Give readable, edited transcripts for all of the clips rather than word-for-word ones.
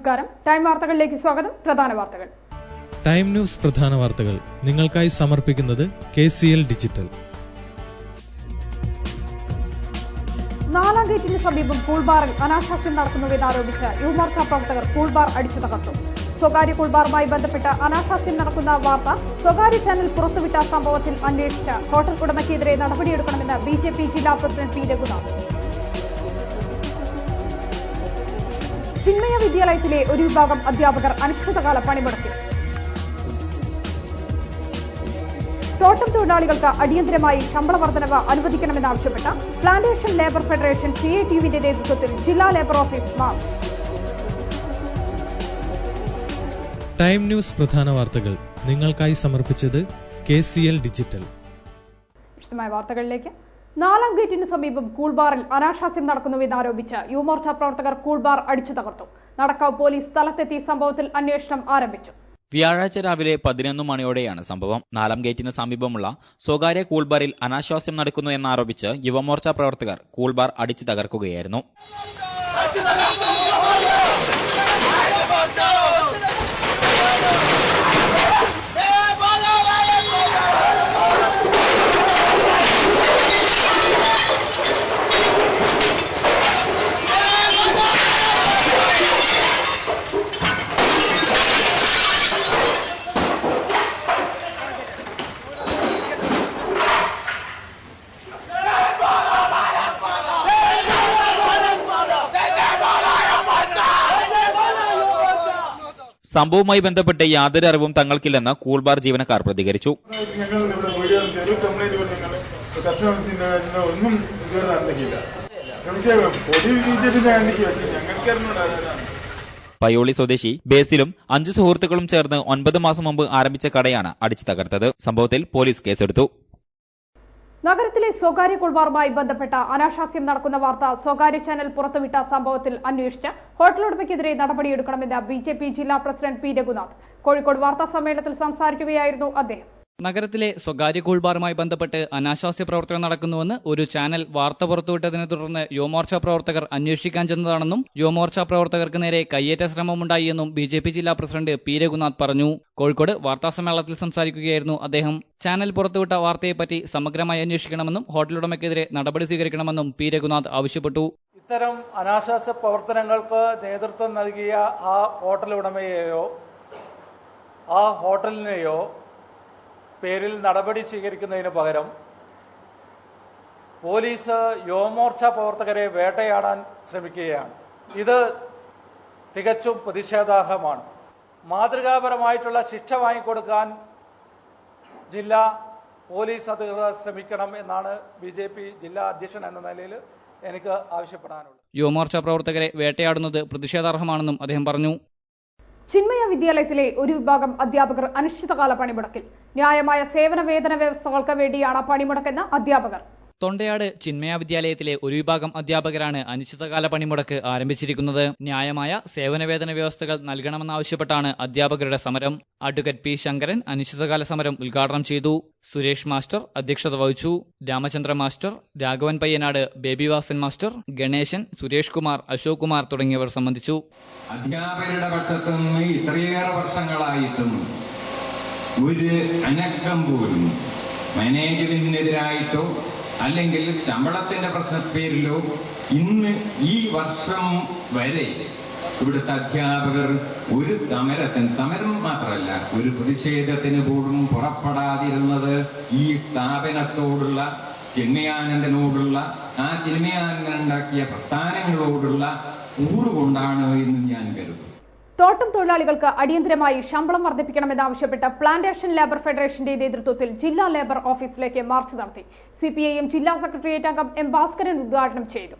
നമസ്കാരം. ടൈം വാർത്തകളിലേക്ക് സ്വാഗതം. പ്രധാന വാർത്തകൾ. ടൈം ന്യൂസ് പ്രധാന വാർത്തകൾ നിങ്ങൾക്കായി സമർപ്പിക്കുന്നത് KCL ഡിജിറ്റൽ. നാലാം ഗേറ്റിന് സമീപം കൂൾബാറിൽ അനാശാസ്യം നടക്കുന്നുവെന്നാരോപിച്ച് യുവമോർച്ച പ്രവർത്തകർ കൂൾബാർ അടിച്ചു തകർത്തു. സ്വകാര്യ കൂൾബാറുമായി ബന്ധപ്പെട്ട അനാശാസ്യം നടക്കുന്ന വാർത്ത സ്വകാര്യ ചാനൽ പുറത്തുവിട്ട സംഭവത്തിൽ അന്വേഷിച്ച് ഹോട്ടൽ ഉടമയ്ക്കെതിരെ നടപടിയെടുക്കണമെന്ന് BJP ജില്ലാ പ്രസിഡന്റ് P. രഘുനാഥ്. ചിന്മയ വിദ്യാലയത്തിലെ ഒരു വിഭാഗം അധ്യാപകർ അനിശ്ചിതകാല പണിമുടക്കി. തോട്ടം തൊഴിലാളികൾക്ക് അടിയന്തരമായി ശമ്പള വർധനവ് അനുവദിക്കണമെന്നാവശ്യപ്പെട്ട പ്ലാന്റേഷൻ ലേബർ ഫെഡറേഷൻ CITUവിന്റെ നേതൃത്വത്തിൽ ജില്ലാ labour office March. Time news പ്രധാന വാർത്തകൾ നിങ്ങൾക്കായി സമർപ്പിച്ചത് KCL ഡിജിറ്റൽ. വിശദമായ വാർത്തകളിലേക്ക്. നാലാം ഗേറ്റിന് സമീപം കൂൾബാറിൽ അനാശാസ്യം നടക്കുന്നുവെന്നാരോപിച്ച് യുവമോർച്ച പ്രവർത്തകർ കൂൾബാർ അടിച്ചു തകർത്തു. നടക്കാവ് പോലീസ് സ്ഥലത്തെത്തി സംഭവത്തിൽ അന്വേഷണം ആരംഭിച്ചു. വ്യാഴാഴ്ച രാവിലെ 11 മണിയോടെയാണ് സംഭവം. നാലാം ഗേറ്റിന് സമീപമുള്ള സ്വകാര്യ കൂൾബാറിൽ അനാശാസ്യം നടക്കുന്നു എന്നാരോപിച്ച് യുവമോർച്ച പ്രവർത്തകർ കൂൾബാർ അടിച്ചു തകർക്കുകയായിരുന്നു. സംഭവവുമായി ബന്ധപ്പെട്ട് യാതൊരു അറിവും തങ്ങൾക്കില്ലെന്ന് കൂൾബാർ ജീവനക്കാർ പ്രതികരിച്ചു. പയ്യോളി സ്വദേശി ബേസിലും 5 സുഹൃത്തുക്കളും ചേർന്ന് 9 മാസം മുമ്പ് ആരംഭിച്ച കടയാണ് അടിച്ചു തകർത്തത്. സംഭവത്തിൽ പോലീസ് കേസെടുത്തു. നഗരത്തിലെ സ്വകാര്യ കൂൾബാറുമായി ബന്ധപ്പെട്ട അനാശാസ്യം നടക്കുന്ന വാർത്ത സ്വകാര്യ ചാനൽ പുറത്തുവിട്ട സംഭവത്തിൽ അന്വേഷിച്ച് ഹോട്ടൽ ഉടമയ്ക്കെതിരെ നടപടിയെടുക്കണമെന്ന് BJP ജില്ലാ പ്രസിഡന്റ് P. രഘുനാഥ്. കോഴിക്കോട് വാർത്താ സമ്മേളനത്തിൽ സംസാരിക്കുകയായിരുന്നു അദ്ദേഹം. നഗരത്തിലെ സ്വകാര്യ കൂൾബാറുമായി ബന്ധപ്പെട്ട് അനാശാസ്യ പ്രവർത്തനം നടക്കുന്നുവെന്ന് ഒരു ചാനൽ വാർത്ത പുറത്തുവിട്ടതിനെ തുടർന്ന് യുവമോർച്ച പ്രവർത്തകർ അന്വേഷിക്കാൻ ചെന്നതാണെന്നും യുവമോർച്ച പ്രവർത്തകർക്ക് നേരെ കയ്യേറ്റ ശ്രമമുണ്ടായി എന്നും BJP ജില്ലാ പ്രസിഡന്റ് P. രഘുനാഥ് പറഞ്ഞു. കോഴിക്കോട് വാർത്താ സമ്മേളനത്തിൽ സംസാരിക്കുകയായിരുന്നു അദ്ദേഹം. ചാനൽ പുറത്തുവിട്ട വാർത്തയെപ്പറ്റി സമഗ്രമായി അന്വേഷിക്കണമെന്നും ഹോട്ടൽ ഉടമയ്ക്കെതിരെ നടപടി സ്വീകരിക്കണമെന്നും P. രഘുനാഥ് ആവശ്യപ്പെട്ടു. ഇത്തരം അനാശാസ്യ പ്രവർത്തനങ്ങൾക്ക് നേതൃത്വം നൽകിയ ആ ഹോട്ടൽ ഉടമയെയോ ആ ഹോട്ടലിനെയോ പേരിൽ നടപടി സ്വീകരിക്കുന്നതിന് പകരം പോലീസ് യുവമോർച്ച പ്രവർത്തകരെ വേട്ടയാടാൻ ശ്രമിക്കുകയാണ്. ഇത് തികച്ചും പ്രതിഷേധാർഹമാണ്. മാതൃകാപരമായിട്ടുള്ള ശിക്ഷ വാങ്ങിക്കൊടുക്കാൻ ജില്ലാ പോലീസ് അധികൃതർ ശ്രമിക്കണം എന്നാണ് BJP ജില്ലാ അധ്യക്ഷൻ എന്ന നിലയിൽ എനിക്ക് ആവശ്യപ്പെടാനുള്ളത്. യുവമോർച്ച പ്രവർത്തകരെ വേട്ടയാടുന്നത് പ്രതിഷേധാർഹമാണെന്നും അദ്ദേഹം പറഞ്ഞു. ചിന്മയ വിദ്യാലയത്തിലെ ഒരു വിഭാഗം അധ്യാപകർ അനിശ്ചിതകാല പണിമുടക്കിൽ. ന്യായമായ സേവന വേതന വ്യവസ്ഥകൾക്ക് വേണ്ടിയാണ് പണിമുടക്കെന്ന് അധ്യാപകർ. തൊണ്ടയാട് ചിന്മയ വിദ്യാലയത്തിലെ ഒരു വിഭാഗം അധ്യാപകരാണ് അനിശ്ചിതകാല പണിമുടക്ക് ആരംഭിച്ചിരിക്കുന്നത്. ന്യായമായ സേവനവേതന വ്യവസ്ഥകൾ നൽകണമെന്നാവശ്യപ്പെട്ടാണ് അധ്യാപകരുടെ സമരം. Advocate P. ശങ്കരൻ അനിശ്ചിതകാല സമരം ഉദ്ഘാടനം ചെയ്തു. സുരേഷ് മാസ്റ്റർ അധ്യക്ഷത വഹിച്ചു. രാമചന്ദ്ര മാസ്റ്റർ, രാഘവൻ പയ്യനാട്, ബേബിവാസൻ മാസ്റ്റർ, ഗണേശൻ, സുരേഷ് കുമാർ, അശോക് കുമാർ തുടങ്ങിയവർ സംബന്ധിച്ചു. അധ്യാപകരുടെ പക്ഷത്തു നിന്ന് ഇത്രയേറെ വർഷങ്ങളായിട്ടും ഒരു അനക്കം പോലും മാനേജ്മെന്റിനെതിരായിട്ടോ അല്ലെങ്കിൽ ശമ്പളത്തിന്റെ പ്രശ്നപ്പേരിലോ ഇന്ന് ഈ വർഷം വരെ ഇവിടുത്തെ അധ്യാപകർ ഒരു സമരം മാത്രമല്ല ഒരു പ്രതിഷേധത്തിന് പോലും പുറപ്പെടാതിരുന്നത് ഈ സ്ഥാപനത്തോടുള്ള ചിന്മയാനന്ദനോടുള്ള ആ ചിന്മയാനന്ദൻ ഉണ്ടാക്കിയ പ്രസ്ഥാനങ്ങളോടുള്ള കൂറുകൊണ്ടാണ് എന്ന് ഞാൻ കരുതുന്നു. തോട്ടം തൊഴിലാളികൾക്ക് അടിയന്തരമായി ശമ്പളം വർദ്ധിപ്പിക്കണമെന്നാവശ്യപ്പെട്ട് പ്ലാന്റേഷൻ ലേബർ ഫെഡറേഷന്റെ നേതൃത്വത്തിൽ ജില്ലാ ലേബർ ഓഫീസിലേക്ക് മാർച്ച് നടത്തി. CPIM ജില്ലാ സെക്രട്ടേറിയറ്റ് അംഗം M. ഭാസ്കരൻ ഉദ്ഘാടനം ചെയ്തു.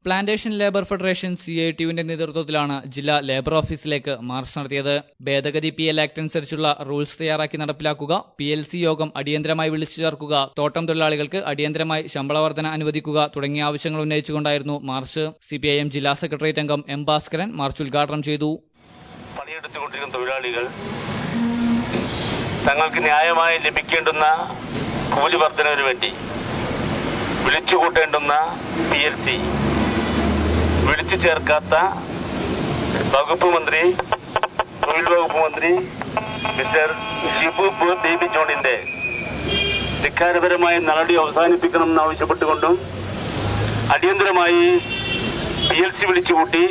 പ്ലാന്റേഷൻ ലേബർ ഫെഡറേഷൻ CITUവിന്റെ നേതൃത്വത്തിലാണ് ജില്ലാ ലേബർ ഓഫീസിലേക്ക് മാർച്ച് നടത്തിയത്. ഭേദഗതി PL ആക്ട് അനുസരിച്ചുള്ള റൂൾസ് തയ്യാറാക്കി നടപ്പിലാക്കുക, PLC യോഗം അടിയന്തരമായി വിളിച്ചു ചേർക്കുക, തോട്ടം തൊഴിലാളികൾക്ക് അടിയന്തരമായി ശമ്പള വർധന അനുവദിക്കുക തുടങ്ങിയ ആവശ്യങ്ങൾ ഉന്നയിച്ചുകൊണ്ടായിരുന്നു മാർച്ച്. CPIM ജില്ലാ സെക്രട്ടേറിയറ്റ് അംഗം M. ഭാസ്കരൻ മാർച്ച് ഉദ്ഘാടനം ചെയ്തു. പണിയെടുത്തുകൊണ്ടിരിക്കുന്ന തൊഴിലാളികൾ തങ്ങൾക്ക് ന്യായമായി ലഭിക്കേണ്ടുന്ന കൂലി വർധനവിന് വേണ്ടി വിളിച്ചുകൂട്ടേണ്ടുന്ന PLC വിളിച്ചു ചേർക്കാത്ത വകുപ്പ് മന്ത്രി, തൊഴിൽ വകുപ്പ് മന്ത്രി മിസ്റ്റർ ഷിബു ബേബി ജോണിന്റെ ധിക്കാരപരമായ നടപടി അവസാനിപ്പിക്കണമെന്ന് ആവശ്യപ്പെട്ടുകൊണ്ടും അടിയന്തരമായി PLC വിളിച്ചുകൂട്ടി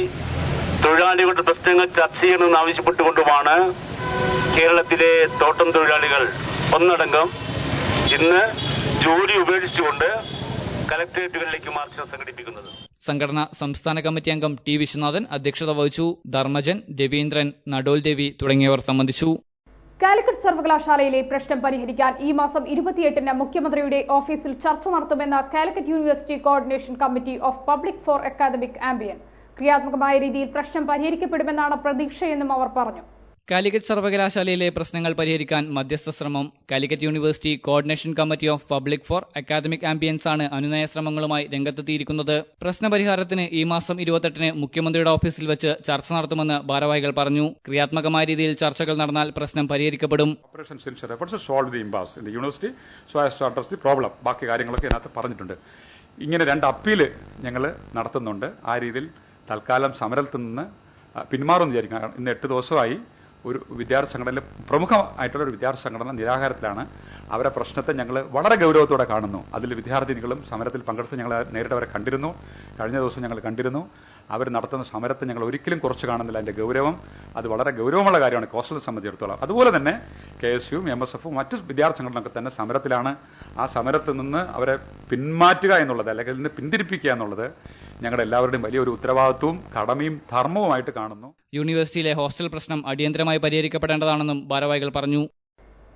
തൊഴിലാളികളുടെ പ്രശ്നങ്ങൾ ചർച്ച ചെയ്യണമെന്ന് ആവശ്യപ്പെട്ടുകൊണ്ടുമാണ് കേരളത്തിലെ തോട്ടം തൊഴിലാളികൾ ഒന്നടങ്കം ഇന്ന് ജോലി ഉപേക്ഷിച്ചുകൊണ്ട് കലക്ടറേറ്റുകളിലേക്ക് മാർച്ച് സംഘടിപ്പിക്കുന്നത്. സംഘടന സംസ്ഥാന കമ്മിറ്റി അംഗം T. വിശ്വനാഥൻ അധ്യക്ഷത വഹിച്ചു. ധർമ്മജൻ, രവീന്ദ്രൻ, നടോൽ ദേവി തുടങ്ങിയവർ സംബന്ധിച്ചു. കാലിക്കറ്റ് സർവകലാശാലയിലെ പ്രശ്നം പരിഹരിക്കാൻ ഈ മാസം 28-ന് മുഖ്യമന്ത്രിയുടെ ഓഫീസിൽ ചർച്ച നടത്തുമെന്ന് Calicut university coordination committee of public four academic ambient. ക്രിയാത്മകമായ രീതിയിൽ പ്രശ്നം പരിഹരിക്കപ്പെടുമെന്നാണ് പ്രതീക്ഷയെന്നും അവർ പറഞ്ഞു. കാലിക്കറ്റ് സർവകലാശാലയിലെ പ്രശ്നങ്ങൾ പരിഹരിക്കാൻ മധ്യസ്ഥ ശ്രമം. Calicut university coordination committee of public four academic ambience ആണ് അനുനയ ശ്രമങ്ങളുമായി രംഗത്തെത്തിയിരിക്കുന്നത്. പ്രശ്നപരിഹാരത്തിന് ഈ മാസം 28-ന് മുഖ്യമന്ത്രിയുടെ ഓഫീസിൽ വെച്ച് ചർച്ച നടത്തുമെന്ന് ഭാരവാഹികൾ പറഞ്ഞു. ക്രിയാത്മകമായ രീതിയിൽ ചർച്ചകൾ നടന്നാൽ പ്രശ്നം പരിഹരിക്കപ്പെടും. ബാക്കി കാര്യങ്ങളൊക്കെ ഇതിനകത്ത് പറഞ്ഞിട്ടുണ്ട്. ഇങ്ങനെ 2 അപ്പീല് ഞങ്ങൾ നടത്തുന്നുണ്ട്. ആ രീതിയിൽ തൽക്കാലം സമരത്തിൽ നിന്ന് പിന്മാറുമെന്ന് വിചാരിക്കണം. ഇന്ന് 8 ദിവസമായി ഒരു വിദ്യാർത്ഥി സംഘടനയിലെ പ്രമുഖമായിട്ടുള്ള ഒരു വിദ്യാർത്ഥി സംഘടന നിരാഹാരത്തിലാണ്. അവരെ പ്രശ്നത്തെ ഞങ്ങൾ വളരെ ഗൗരവത്തോടെ കാണുന്നു. അതിൽ വിദ്യാർത്ഥിനികളും സമരത്തിൽ പങ്കെടുത്ത് ഞങ്ങൾ നേരിട്ട് അവരെ കണ്ടിരുന്നു. കഴിഞ്ഞ ദിവസം ഞങ്ങൾ കണ്ടിരുന്നു. അവർ നടത്തുന്ന സമരത്തെ ഞങ്ങൾ ഒരിക്കലും കുറച്ച് കാണുന്നില്ല. അതിന്റെ ഗൗരവം അത് വളരെ ഗൗരവമുള്ള കാര്യമാണ് കോസ്റ്റൽ സംബന്ധിച്ചിടത്തോളം. അതുപോലെ തന്നെ KSUവും MSFും മറ്റ് വിദ്യാർത്ഥി സംഘടനകളൊക്കെ തന്നെ സമരത്തിലാണ്. ആ സമരത്തിൽ നിന്ന് അവരെ പിന്മാറ്റുക എന്നുള്ളത്, അല്ലെങ്കിൽ നിന്ന് പിന്തിരിപ്പിക്കുക എന്നുള്ളത് ഞങ്ങളുടെ എല്ലാവരുടെയും വലിയൊരു ഉത്തരവാദിത്വവും കടമയും ധർമ്മവുമായിട്ട് കാണുന്നു. യൂണിവേഴ്സിറ്റിയിലെ ഹോസ്റ്റൽ പ്രശ്നം അടിയന്തരമായി പരിഹരിക്കപ്പെടേണ്ടതാണെന്നും ഭാരവാഹികൾ പറഞ്ഞു.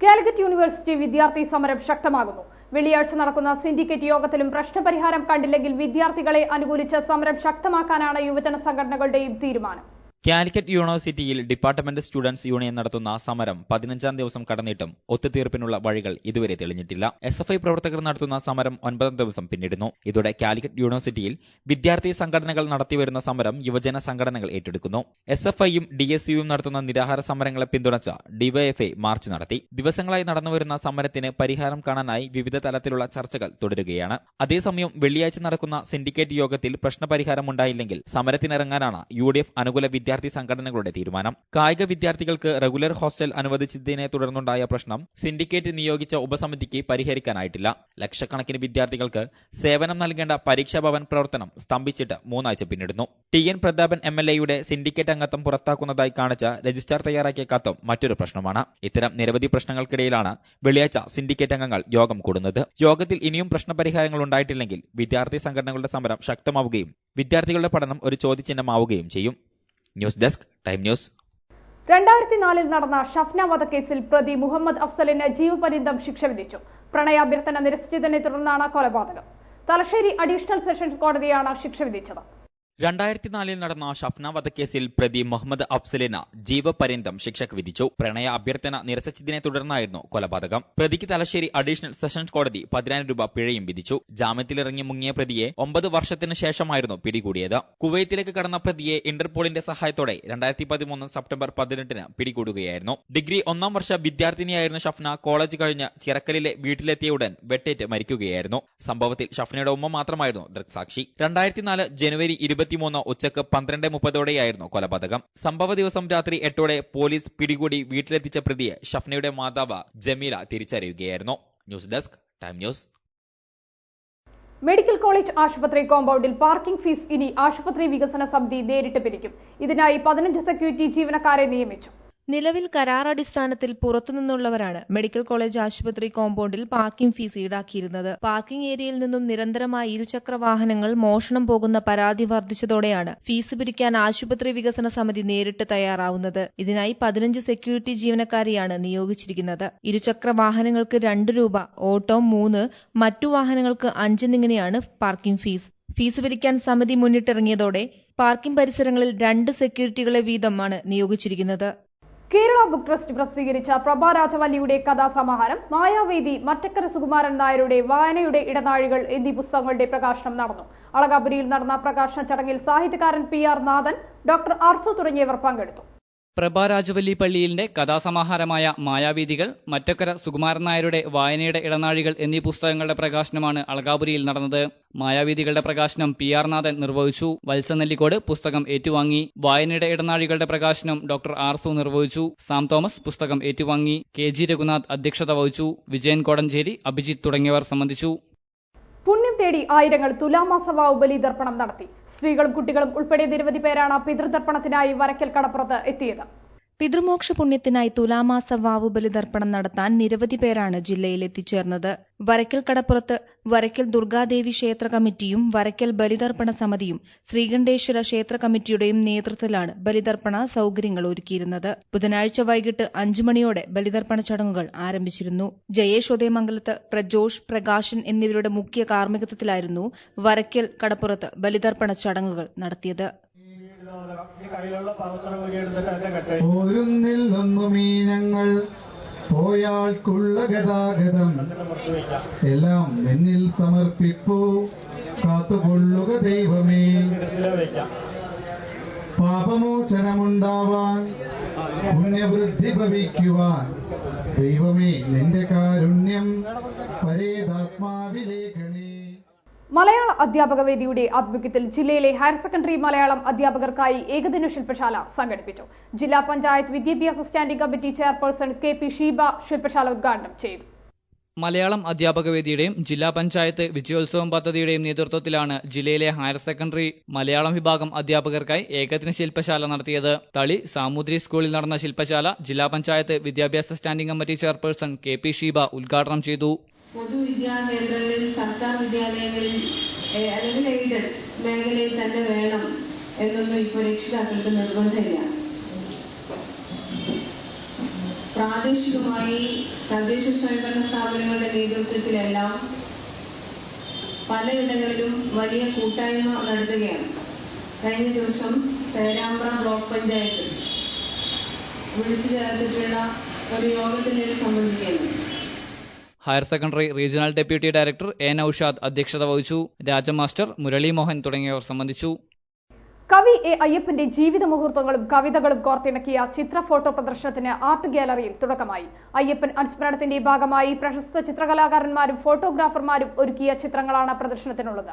കാലിക്കറ്റ് യൂണിവേഴ്സിറ്റി വിദ്യാർത്ഥി സമരം ശക്തമാകുന്നു. വെള്ളിയാഴ്ച നടക്കുന്ന സിൻഡിക്കേറ്റ് യോഗത്തിലും പ്രശ്നപരിഹാരം കണ്ടില്ലെങ്കിൽ വിദ്യാർത്ഥികളെ അനുകൂലിച്ച് സമരം ശക്തമാക്കാനാണ് യുവജന സംഘടനകളുടെയും തീരുമാനം. കാലിക്കറ്റ് യൂണിവേഴ്സിറ്റിയിൽ ഡിപ്പാർട്ട്മെന്റ് സ്റ്റുഡൻസ് യൂണിയൻ നടത്തുന്ന സമരം 15-ാം ദിവസം കടന്നിട്ടും ഒത്തുതീർപ്പിനുള്ള വഴികൾ ഇതുവരെ തെളിഞ്ഞിട്ടില്ല. SFI പ്രവർത്തകർ നടത്തുന്ന സമരം 9-ാം ദിവസം പിന്നിടുന്നു. ഇതോടെ കാലിക്കറ്റ് യൂണിവേഴ്സിറ്റിയിൽ വിദ്യാർത്ഥി സംഘടനകൾ നടത്തിവരുന്ന സമരം യുവജന സംഘടനകൾ ഏറ്റെടുക്കുന്നു. SFIയും DSUവും നടത്തുന്ന നിരാഹാര സമരങ്ങളെ പിന്തുണച്ച DYFI മാർച്ച് നടത്തി. ദിവസങ്ങളായി നടന്നുവരുന്ന സമരത്തിന് പരിഹാരം കാണാനായി വിവിധ തലത്തിലുള്ള ചർച്ചകൾ തുടരുകയാണ്. അതേസമയം വെള്ളിയാഴ്ച നടക്കുന്ന സിൻഡിക്കേറ്റ് യോഗത്തിൽ പ്രശ്നപരിഹാരമുണ്ടായില്ലെങ്കിൽ സമരത്തിനിറങ്ങാനാണ് UDF അനുകൂല വിദ്യാർത്ഥി സംഘടനകളുടെ തീരുമാനം. കായിക വിദ്യാർത്ഥികൾക്ക് റെഗുലർ ഹോസ്റ്റൽ അനുവദിച്ചതിനെ തുടർന്നുണ്ടായ പ്രശ്നം സിൻഡിക്കേറ്റ് നിയോഗിച്ച ഉപസമിതിക്ക് പരിഹരിക്കാനായിട്ടില്ല. ലക്ഷക്കണക്കിന് വിദ്യാർത്ഥികൾക്ക് സേവനം നൽകേണ്ട പരീക്ഷാ ഭവൻ പ്രവർത്തനം സ്തംഭിച്ചിട്ട് 3 ആഴ്ച പിന്നിടുന്നു. TN പ്രതാപൻ MLAയുടെ സിൻഡിക്കേറ്റ് അംഗത്വം പുറത്താക്കുന്നതായി കാണിച്ച രജിസ്ട്രാർ തയ്യാറാക്കിയ കത്തും മറ്റൊരു പ്രശ്നമാണ്. ഇത്തരം നിരവധി പ്രശ്നങ്ങൾക്കിടയിലാണ് വെള്ളിയാഴ്ച സിൻഡിക്കേറ്റ് അംഗങ്ങൾ യോഗം കൂടുന്നത്. യോഗത്തിൽ ഇനിയും പ്രശ്നപരിഹാരങ്ങൾ ഉണ്ടായിട്ടില്ലെങ്കിൽ വിദ്യാർത്ഥി സംഘടനകളുടെ സമരം ശക്തമാവുകയും വിദ്യാർത്ഥികളുടെ പഠനം ഒരു ചോദ്യചിഹ്നമാവുകയും ചെയ്യും. News desk, time news. 2004-ൽ നടന്ന ഷഫ്ന വധക്കേസിൽ പ്രതി മുഹമ്മദ് അഫ്സലിന് ജീവപര്യന്തം ശിക്ഷ വിധിച്ചു. പ്രണയാഭ്യർത്ഥന നിരസിച്ചതിനെ തുടർന്നാണ് കൊലപാതകം. തലശ്ശേരി അഡീഷണൽ സെഷൻസ് കോടതിയാണ് ശിക്ഷ വിധിച്ചത്. 2004-ൽ നടന്ന ഷഫ്ന വധക്കേസിൽ പ്രതി മുഹമ്മദ് അഫ്സലിന് ജീവപര്യന്തം ശിക്ഷ വിധിച്ചു. പ്രണയ അഭ്യർത്ഥന നിരസിച്ചതിനെ തുടർന്നായിരുന്നു കൊലപാതകം. പ്രതിക്ക് തലശ്ശേരി അഡീഷണൽ സെഷൻസ് കോടതി 10,000 രൂപ പിഴയും വിധിച്ചു. ജാമ്യത്തിലിറങ്ങി മുങ്ങിയ പ്രതിയെ 9 വർഷത്തിന് ശേഷമായിരുന്നു പിടികൂടിയത്. കുവൈത്തിലേക്ക് കടന്ന പ്രതിയെ ഇന്റർപോളിന്റെ സഹായത്തോടെ 2013 സെപ്റ്റംബർ 18-ന് പിടികൂടുകയായിരുന്നു. ഡിഗ്രി 1-ാം വർഷ വിദ്യാർത്ഥിനിയായിരുന്ന ഷഫ്ന കോളേജ് കഴിഞ്ഞ് ചിറക്കലിലെ വീട്ടിലെത്തിയ ഉടൻ വെട്ടേറ്റ് മരിക്കുകയായിരുന്നു. സംഭവത്തിൽ ഷഫ്നയുടെ ഉമ്മ മാത്രമായിരുന്നു ദൃക്സാക്ഷി. 2004 ജനുവരി 23 ഉച്ചക്ക് 12:30ഓടെയായിരുന്നു കൊലപാതകം. സംഭവ ദിവസം രാത്രി 8ഓടെ പോലീസ് പിടികൂടി വീട്ടിലെത്തിച്ച പ്രതിയെ ഷഫ്നയുടെ മാതാവ് ജമീല തിരിച്ചറിയുകയായിരുന്നു. News desk, time news. Medical college ആശുപത്രി കോമ്പൗണ്ടിൽ പാർക്കിംഗ് ഫീസ് ഇനി ആശുപത്രി വികസന സമിതി നേരിട്ട് പിരിക്കും. ഇതിനായി 15 സെക്യൂരിറ്റി ജീവനക്കാരെ നിയമിച്ചു. നിലവിൽ കരാറടിസ്ഥാനത്തിൽ പുറത്തുനിന്നുള്ളവരാണ് മെഡിക്കൽ കോളേജ് ആശുപത്രി കോമ്പൗണ്ടിൽ പാർക്കിംഗ് ഫീസ് ഈടാക്കിയിരുന്നത്. പാർക്കിംഗ് ഏരിയയിൽ നിന്നും നിരന്തരമായി ഇരുചക്ര വാഹനങ്ങൾ മോഷണം പോകുന്ന പരാതി വർദ്ധിച്ചതോടെയാണ് ഫീസ് പിരിക്കാൻ ആശുപത്രി വികസന സമിതി നേരിട്ട് തയ്യാറാവുന്നത്. ഇതിനായി 15 സെക്യൂരിറ്റി ജീവനക്കാരെയാണ് നിയോഗിച്ചിരിക്കുന്നത്. ഇരുചക്ര വാഹനങ്ങൾക്ക് 2 രൂപ, ഓട്ടോ 3, മറ്റു വാഹനങ്ങൾക്ക് 5 എന്നിങ്ങനെയാണ് പാർക്കിംഗ് ഫീസ്. ഫീസ് പിരിക്കാൻ സമിതി മുന്നിട്ടിറങ്ങിയതോടെ പാർക്കിംഗ് പരിസരങ്ങളിൽ 2 സെക്യൂരിറ്റികളെ വീതമാണ് നിയോഗിച്ചിരിക്കുന്നത്. കേരള ബുക്ക് ട്രസ്റ്റ് പ്രസിദ്ധീകരിച്ച പ്രഭ രാജവല്ലിയുടെ കഥാസമാഹാരം, മായാവേദി, മറ്റക്കര സുകുമാരൻ നായരുടെ വായനയുടെ ഇടനാഴികൾ എന്നീ പുസ്തകങ്ങളുടെ പ്രകാശനം നടന്നു. അളകാപുരിയിൽ നടന്ന പ്രകാശന ചടങ്ങിൽ സാഹിത്യകാരൻ PR നാഥൻ, ഡോക്ടർ അർസു തുടങ്ങിയവർ പങ്കെടുത്തു. പ്രഭ രാജവല്ലി പള്ളിയിലിന്റെ കഥാസമാഹാരമായ മായാവീഥികൾ, മറ്റക്കര സുകുമാരൻ നായരുടെ വായനയുടെ ഇടനാഴികൾ എന്നീ പുസ്തകങ്ങളുടെ പ്രകാശനമാണ് അളകാപുരിയിൽ നടന്നത്. മായാവീഥികളുടെ പ്രകാശനം PR നാഥൻ നിർവഹിച്ചു. വത്സനെല്ലിക്കോട് പുസ്തകം ഏറ്റുവാങ്ങി. വായനയുടെ ഇടനാഴികളുടെ പ്രകാശനം ഡോക്ടർ R. സു നിർവഹിച്ചു. സാം തോമസ് പുസ്തകം ഏറ്റുവാങ്ങി. KG രഘുനാഥ് അധ്യക്ഷത വഹിച്ചു. വിജയൻ കോടഞ്ചേരി, അഭിജിത്ത് തുടങ്ങിയവർ സംബന്ധിച്ചു. പുണ്യം തേടി ആയിരങ്ങൾ തുലാമാസ വാവ് ബലിതർപ്പണം നടത്തി. സ്ത്രീകളും കുട്ടികളും ഉൾപ്പെടെ നിരവധി പേരാണ് പിതൃതർപ്പണത്തിനായി വരയ്ക്കൽ കടപ്പുറത്ത് എത്തിയത്. പിതൃമോക്ഷ പുണ്യത്തിനായി തുലാമാസ വാവ് ബലിതർപ്പണം നടത്താൻ നിരവധി പേരാണ് ജില്ലയിൽ എത്തിച്ചേർന്നത്. വരയ്ക്കൽ കടപ്പുറത്ത് വരയ്ക്കൽ ദുർഗാദേവി ക്ഷേത്ര കമ്മിറ്റിയും വരയ്ക്കൽ ബലിതർപ്പണ സമിതിയും ശ്രീകണ്ഠേശ്വര ക്ഷേത്ര കമ്മിറ്റിയുടെയും നേതൃത്വത്തിലാണ് ബലിതർപ്പണ സൌകര്യങ്ങൾ ഒരുക്കിയിരുന്നത്. ബുധനാഴ്ച വൈകിട്ട് 5 മണിയോടെ ബലിതർപ്പണ ചടങ്ങുകൾ ആരംഭിച്ചിരുന്നു. ജയേഷ് ഉദയമംഗലത്ത്, പ്രജോഷ്, പ്രകാശൻ എന്നിവരുടെ മുഖ്യ കാർമ്മികത്വത്തിലായിരുന്നു വരയ്ക്കൽ കടപ്പുറത്ത് ബലിതർപ്പണ ചടങ്ങുകൾ നടത്തിയത്. ഓരോന്നിൽ ഒന്നുമീ ഞങ്ങൾ പോയാൾക്കുള്ള ഗതാഗതം എല്ലാം നിന്നിൽ സമർപ്പിപ്പൂ, കാത്തുകൊള്ളുക ദൈവമേ. പാപമോചനമുണ്ടാവാൻ, പുണ്യവൃദ്ധി ഭവിക്കുവാൻ ദൈവമേ നിന്റെ കാരുണ്യം പരേതാത്മാവിലേഖണേ. മലയാള അധ്യാപക വേദിയുടെ ആഭിമുഖ്യത്തിൽ ജില്ലയിലെ ഹയർ സെക്കൻഡറി മലയാളം അധ്യാപകർക്കായി ഏകദിന ശില്പശാല സംഘടിപ്പിച്ചു. ജില്ലാ പഞ്ചായത്ത് വിദ്യാഭ്യാസ standing committee chairperson KP Sheeba ശില്പശാല ഉദ്ഘാടനം ചെയ്തു. മലയാളം അധ്യാപക വേദിയുടെയും ജില്ലാ പഞ്ചായത്ത് വിജയോത്സവം പദ്ധതിയുടെയും നേതൃത്വത്തിലാണ് ജില്ലയിലെ ഹയർ സെക്കൻഡറി മലയാളം വിഭാഗം അധ്യാപകർക്കായി ഏകദിന ശില്പശാല നടത്തിയത്. തളി സാമൂതിരി സ്കൂളിൽ നടന്ന ശില്പശാല ജില്ലാ പഞ്ചായത്ത് വിദ്യാഭ്യാസ standing committee chairperson KP Sheeba ഉദ്ഘാടനം ചെയ്തു. പൊതുവിദ്യാകേന്ദ്രങ്ങളിൽ, സർക്കാർ വിദ്യാലയങ്ങളിൽ അല്ലെങ്കിൽ എയ്ഡഡ് മേഖലയിൽ തന്നെ വേണം എന്നൊന്നും ഇപ്പോൾ രക്ഷിതാക്കൾക്ക് നിർബന്ധമില്ല. പ്രാദേശികമായി തദ്ദേശ സ്വയംഭരണ സ്ഥാപനങ്ങളുടെ നേതൃത്വത്തിലെല്ലാം പലയിടങ്ങളിലും വലിയ കൂട്ടായ്മ നടത്തുകയാണ്. കഴിഞ്ഞ ദിവസം പേരാമ്പ്ര ബ്ലോക്ക് പഞ്ചായത്ത് വിളിച്ചു ചേർത്തിട്ടുള്ള ഒരു യോഗത്തിൽ സംബന്ധിക്കുന്നു. Higher secondary regional deputy director A. Noushad അധ്യക്ഷത വഹിച്ചു. രാജമാസ്റ്റർ, മുരളി മോഹൻ തുടങ്ങിയവർ സംബന്ധിച്ചു. കവി A. അയ്യപ്പന്റെ ജീവിത മുഹൂർത്തങ്ങളും കവിതകളും കോർത്തിണക്കിയ ചിത്ര ഫോട്ടോ പ്രദർശനത്തിന് ആർട്ട് ഗാലറിയിൽ തുടക്കമായി. അയ്യപ്പൻ അനുസ്മരണത്തിന്റെ ഭാഗമായി പ്രശസ്ത ചിത്രകലാകാരന്മാരും ഫോട്ടോഗ്രാഫർമാരും ഒരുക്കിയ ചിത്രങ്ങളാണ് പ്രദർശനത്തിനുള്ളത്.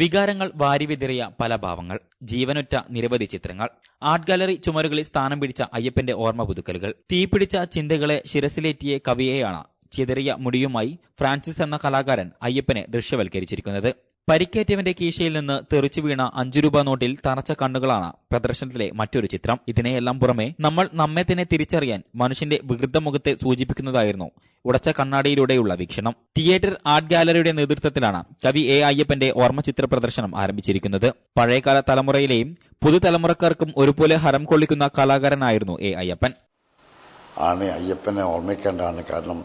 വികാരങ്ങൾ വാരിവിതറിയ പല ഭാവങ്ങൾ, ജീവനൊറ്റ നിരവധി ചിത്രങ്ങൾ. ആർട്ട് ഗാലറി ചുമരുകളിൽ സ്ഥാനം പിടിച്ച അയ്യപ്പന്റെ ഓർമ്മ പുതുക്കലുകൾ. തീപിടിച്ച ചിന്തകളെ ശിരസിലേറ്റിയ കവിയെയാണ് ചിതറിയ മുടിയുമായി ഫ്രാൻസിസ് എന്ന കലാകാരൻ അയ്യപ്പനെ ദൃശ്യവൽക്കരിച്ചിരിക്കുന്നത്. പരിക്കേറ്റവന്റെ കീശയിൽ നിന്ന് തെറിച്ചു വീണ 5 രൂപ നോട്ടിൽ തറച്ച കണ്ണുകളാണ് പ്രദർശനത്തിലെ മറ്റൊരു ചിത്രം. ഇതിനെയെല്ലാം പുറമെ നമ്മൾ നമ്മെ തന്നെ തിരിച്ചറിയാൻ മനുഷ്യന്റെ വികൃത മുഖത്തെ സൂചിപ്പിക്കുന്നതായിരുന്നു ഉടച്ച കണ്ണാടിയിലൂടെയുള്ള വീക്ഷണം. തിയേറ്റർ ആർട്ട് ഗാലറിയുടെ നേതൃത്വത്തിലാണ് കവി A. അയ്യപ്പന്റെ ഓർമ്മചിത്ര പ്രദർശനം ആരംഭിച്ചിരിക്കുന്നത്. പഴയകാല തലമുറയിലെയും പുതുതലമുറക്കാർക്കും ഒരുപോലെ ഹരം കൊള്ളിക്കുന്ന കലാകാരനായിരുന്നു A. അയ്യപ്പൻ. ആണ് അയ്യപ്പനെ ഓർമ്മിക്കേണ്ടതാണ്. കാരണം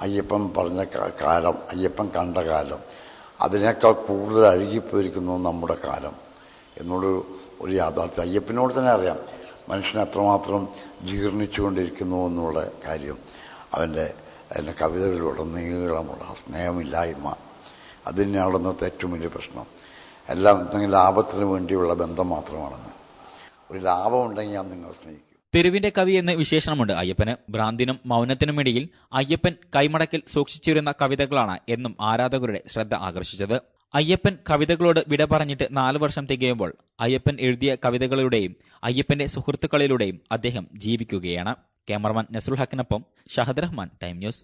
അയ്യപ്പൻ പറഞ്ഞ കാലം, അയ്യപ്പൻ കണ്ട കാലം, അതിനേക്കാൾ കൂടുതൽ അഴുകിപ്പോയിരിക്കുന്നു നമ്മുടെ കാലം ഒരു യാഥാർത്ഥ്യം അയ്യപ്പനോട് തന്നെ അറിയാം. മനുഷ്യൻ അത്രമാത്രം ജീർണിച്ചുകൊണ്ടിരിക്കുന്നു എന്നുള്ള കാര്യം അവൻ്റെ കവിതകളിലൂടെ നീളമുള്ള സ്നേഹമില്ലായ്മ, അത് തന്നെയാണ് ഇന്നത്തെ ഏറ്റവും വലിയ പ്രശ്നം. എല്ലാം എന്തെങ്കിലും ലാഭത്തിന് വേണ്ടിയുള്ള ബന്ധം മാത്രമാണെന്ന്. ഒരു ലാഭം ഉണ്ടെങ്കിൽ ഞാൻ നിങ്ങൾ സ്നേഹിക്കും. തെരുവിന്റെ കവി എന്ന് വിശേഷണമുണ്ട് അയ്യപ്പന്. ഭ്രാന്തിനും മൗനത്തിനുമിടയിൽ അയ്യപ്പൻ കൈമടക്കിൽ സൂക്ഷിച്ചിരുന്ന കവിതകളാണ് എന്നും ആരാധകരുടെ ശ്രദ്ധ ആകർഷിച്ചത്. അയ്യപ്പൻ കവിതകളോട് വിട പറഞ്ഞിട്ട് 4 വർഷം തികയുമ്പോൾ അയ്യപ്പൻ എഴുതിയ കവിതകളിലൂടെയും അയ്യപ്പന്റെ സുഹൃത്തുക്കളിലൂടെയും അദ്ദേഹം ജീവിക്കുകയാണ്. ക്യാമറമാൻ നസ്രുൽ ഹക്കിനൊപ്പം Shahad Rahman, time news.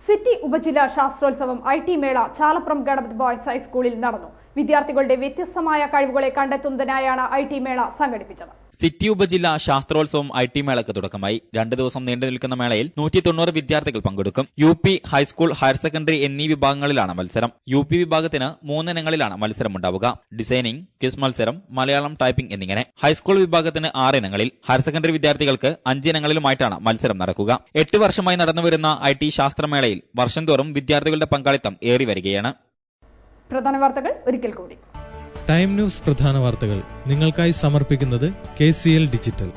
City ഉപജില്ലാ ശാസ്ത്രോത്സവം IT മേള ചാലപ്പുറം ഗവൺമെന്റ് ബോയ്സ് ഹൈസ്കൂളിൽ നടന്നു. വിദ്യാർത്ഥികളുടെ വ്യത്യസ്തമായ കഴിവുകളെ കണ്ടെത്തുന്നതിനായാണ് IT മേള സംഘടിപ്പിച്ചത്. സിറ്റി ഉപജില്ലാ ശാസ്ത്രോത്സവം IT മേളയ്ക്ക് തുടക്കമായി. 2 ദിവസം നീണ്ടു നിൽക്കുന്ന മേളയിൽ 190 വിദ്യാർത്ഥികൾ പങ്കെടുക്കും. UP, ഹൈസ്കൂൾ, ഹയർ സെക്കൻഡറി എന്നീ വിഭാഗങ്ങളിലാണ് മത്സരം. UP വിഭാഗത്തിന് 3 ഇനങ്ങളിലാണ് മത്സരമുണ്ടാവുക. ഡിസൈനിംഗ്, ക്വിസ് മത്സരം, മലയാളം ടൈപ്പിംഗ് എന്നിങ്ങനെ. ഹൈസ്കൂൾ വിഭാഗത്തിന് 6 ഇനങ്ങളിൽ, ഹയർ സെക്കൻഡറി വിദ്യാർത്ഥികൾക്ക് 5 ഇനങ്ങളിലുമായിട്ടാണ് മത്സരം നടക്കുക. 8 വർഷമായി നടന്നുവരുന്ന IT ശാസ്ത്രമേളയിൽ വർഷം തോറും വിദ്യാർത്ഥികളുടെ പങ്കാളിത്തം ഏറി വരികയാണ്. പ്രധാന വാർത്തകൾ ഒരിക്കൽ കൂടി. ടൈം ന്യൂസ് പ്രധാന വാർത്തകൾ നിങ്ങൾക്കായി സമർപ്പിക്കുന്നത് KCL ഡിജിറ്റൽ.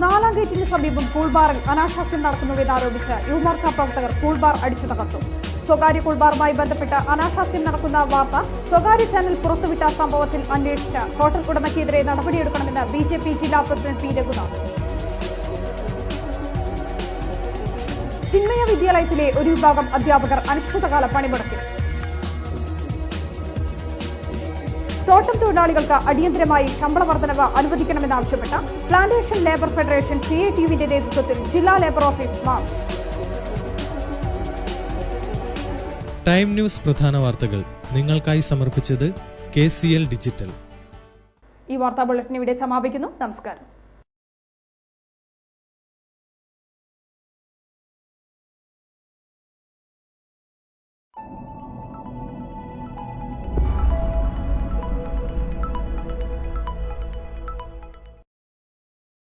4-ാം ഗേറ്റിന് സമീപം പൂൾബാറിൽ അനാശാസ്യം നടക്കുന്നുവെന്നാരോപിച്ച് യുവമോർച്ച പ്രവർത്തകർ പൂൾബാർ അടിച്ചു തകർത്തു. സ്വകാര്യ കൂൾബാറുമായി ബന്ധപ്പെട്ട് അനാശാസ്യം നടക്കുന്ന വാർത്ത സ്വകാര്യ ചാനൽ പുറത്തുവിട്ട സംഭവത്തിൽ അന്വേഷിച്ച ഹോട്ടൽ ഉടമയ്ക്കെതിരെ നടപടിയെടുക്കണമെന്ന് BJP ജില്ലാ പ്രസിഡന്റ് P. രഘുനാഥ്. ചിന്മയ വിദ്യാലയത്തിലെ ഒരു വിഭാഗം അധ്യാപകർ അനിശ്ചിതകാല പണിമുടക്കി. തോട്ടം തൊഴിലാളികൾക്ക് അടിയന്തരമായി ശമ്പള വർധനവ് അനുവദിക്കണമെന്നാവശ്യപ്പെട്ട് പ്ലാന്റേഷൻ ലേബർ ഫെഡറേഷൻ CITUവിന്റെ നേതൃത്വത്തിൽ ജില്ലാ labour office March. Time news പ്രധാന വാർത്തകൾ നിങ്ങൾക്കായി സമർപ്പിച്ചത് KCL ഡിജിറ്റൽ. ഈ വാർത്താ ബുള്ളറ്റിൻ ഇവിടെ സമാപിക്കുന്നു. നമസ്കാരം.